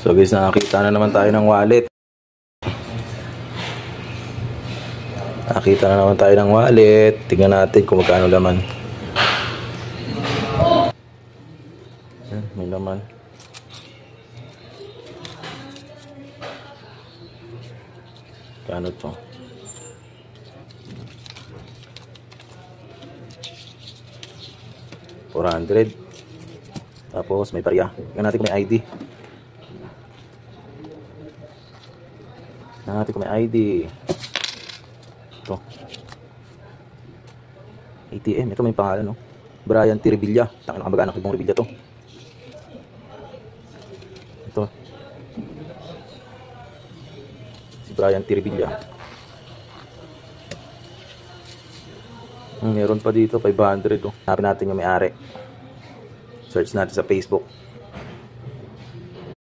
So guys, nakakita na naman tayo ng wallet. Nakakita na naman tayo ng wallet. Tingnan natin kung magkano laman. May laman. Kano to? $400. Tapos may barya. Tingnan natin kung may ID. Tingnan natin kung may ID. Ito. ATM. Ito may pangalan, no? Brian T. Revilla. Tangin na kamag-anak ibang Revilla to. Ito. Si Brian T. Revilla. Meron pa dito 500, oh. Hanapin natin yung may-ari. Search natin sa Facebook.